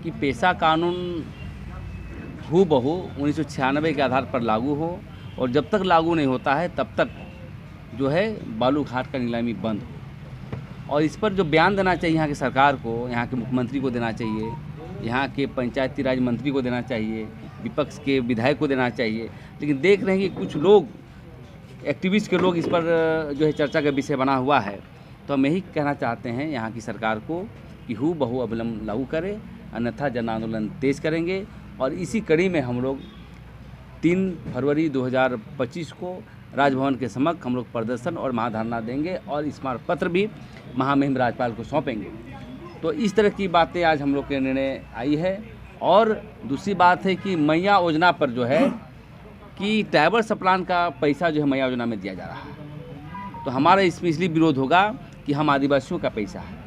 कि पेशा कानून हूबहू 1996 के आधार पर लागू हो, और जब तक लागू नहीं होता है तब तक जो है बालू घाट का नीलामी बंद हो। और इस पर जो बयान देना चाहिए यहाँ की सरकार को, यहाँ के मुख्यमंत्री को देना चाहिए, यहाँ के पंचायती राज मंत्री को देना चाहिए, विपक्ष के विधायक को देना चाहिए। लेकिन देख रहे हैं कि कुछ लोग, एक्टिविस्ट के लोग इस पर जो है चर्चा का विषय बना हुआ है। तो हम यही कहना चाहते हैं यहाँ की सरकार को कि हूबहू अविलंब लागू करे, अन्यथा जन आंदोलन तेज करेंगे। और इसी कड़ी में हम लोग 3 फरवरी 2025 को राजभवन के समक्ष हम लोग प्रदर्शन और महाधरना देंगे और स्मारक पत्र भी महामहिम राज्यपाल को सौंपेंगे। तो इस तरह की बातें आज हम लोग के निर्णय आई है। और दूसरी बात है कि मैया योजना पर जो है कि ट्राइबल सप्लान का पैसा जो है मैया योजना में दिया जा रहा है। तो हमारा इसमें इसलिए विरोध होगा कि हम आदिवासियों का पैसा है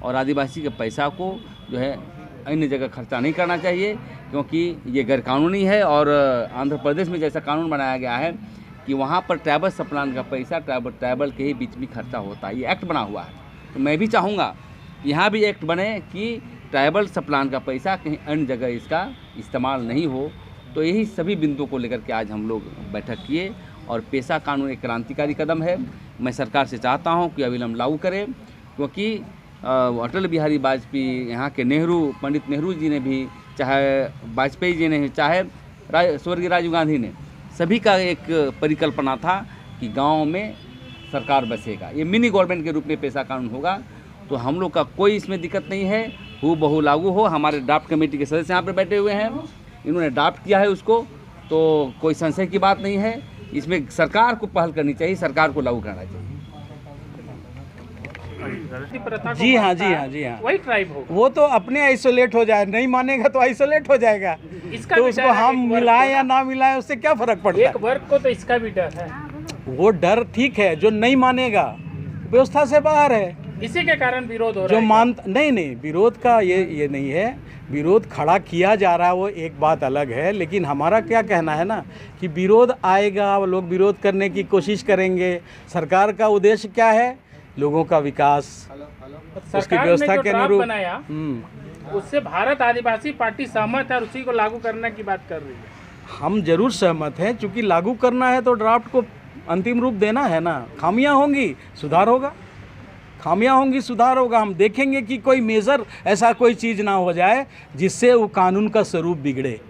और आदिवासी के पैसा को जो है अन्य जगह खर्चा नहीं करना चाहिए, क्योंकि ये गैरकानूनी है। और आंध्र प्रदेश में जैसा कानून बनाया गया है कि वहाँ पर ट्राइबल सप्लान का पैसा ट्राइबल के ही बीच में खर्चा होता है, ये एक्ट बना हुआ है। तो मैं भी चाहूँगा यहाँ भी एक्ट बने कि ट्राइबल सप्लान का पैसा कहीं अन्य जगह इसका इस्तेमाल नहीं हो। तो यही सभी बिंदुओं को लेकर के आज हम लोग बैठक किए। और पेशा कानून एक क्रांतिकारी कदम है। मैं सरकार से चाहता हूँ कि अविलंब लागू करें, क्योंकि अटल बिहारी वाजपेयी, यहाँ के नेहरू, पंडित नेहरू जी ने भी, चाहे वाजपेयी जी ने, चाहे स्वर्गीय राजीव गांधी ने, सभी का एक परिकल्पना था कि गाँव में सरकार बसेगा, ये मिनी गवर्नमेंट के रूप में पेशा कानून होगा। तो हम लोग का कोई इसमें दिक्कत नहीं है, हूबहू लागू हो। हमारे ड्राफ्ट कमेटी के सदस्य यहाँ पर बैठे हुए हैं, इन्होंने ड्राफ्ट किया है उसको, तो कोई संशय की बात नहीं है। इसमें सरकार को पहल करनी चाहिए, सरकार को लागू करना चाहिए। जी हाँ, जी हाँ, जी हाँ। वही ट्राइब हो, वो तो अपने आइसोलेट हो जाए, नहीं मानेगा तो आइसोलेट हो जाएगा। इसका तो भी उसको डर है, हम एक वर्ग मिलाएं को या ना मिलाएं उससे क्या फर्क पड़ता एक है। वर्ग को तो इसका भी डर है। वो डर ठीक है, जो नहीं मानेगा व्यवस्था से बाहर है। इसी के कारण विरोध हो जो रहा है। नहीं, विरोध का ये नहीं है। विरोध खड़ा किया जा रहा है वो एक बात अलग है, लेकिन हमारा क्या कहना है ना कि विरोध आएगा, लोग विरोध करने की कोशिश करेंगे। सरकार का उद्देश्य क्या है? लोगों का विकास, उसकी सरकार व्यवस्था ने जो के ड्राफ्ट अनुरूप। बनाया उससे भारत आदिवासी पार्टी सहमत है और उसी को लागू करने की बात कर रही है। हम जरूर सहमत हैं, चूंकि लागू करना है तो ड्राफ्ट को अंतिम रूप देना है ना। खामियां होंगी, सुधार होगा। खामियां होंगी, सुधार होगा। हम देखेंगे कि कोई मेजर ऐसा कोई चीज़ ना हो जाए जिससे वो कानून का स्वरूप बिगड़े।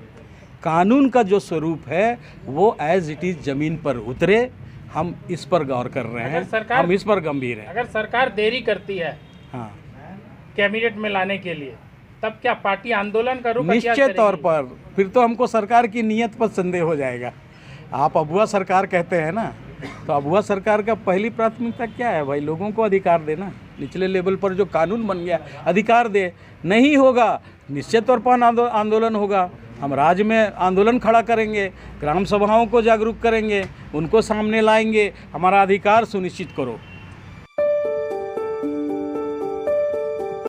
कानून का जो स्वरूप है वो एज इट इज़ ज़मीन पर उतरे। हम इस पर गौर कर रहे हैं, हम इस पर गंभीर हैं। अगर सरकार देरी करती है हाँ, कैबिनेट में लाने के लिए, तब क्या पार्टी आंदोलन का रुख अख्तियार निश्चित तौर करेगी? पर फिर तो हमको सरकार की नीयत पर संदेह हो जाएगा। आप अबुआ सरकार कहते हैं ना, तो अबुआ सरकार का पहली प्राथमिकता क्या है भाई? लोगों को अधिकार देना। निचले लेवल पर जो कानून बन गया, अधिकार दे। नहीं होगा, निश्चित तौर पर आंदोलन होगा। हम राज्य में आंदोलन खड़ा करेंगे, ग्राम सभाओं को जागरूक करेंगे, उनको सामने लाएंगे, हमारा अधिकार सुनिश्चित करो।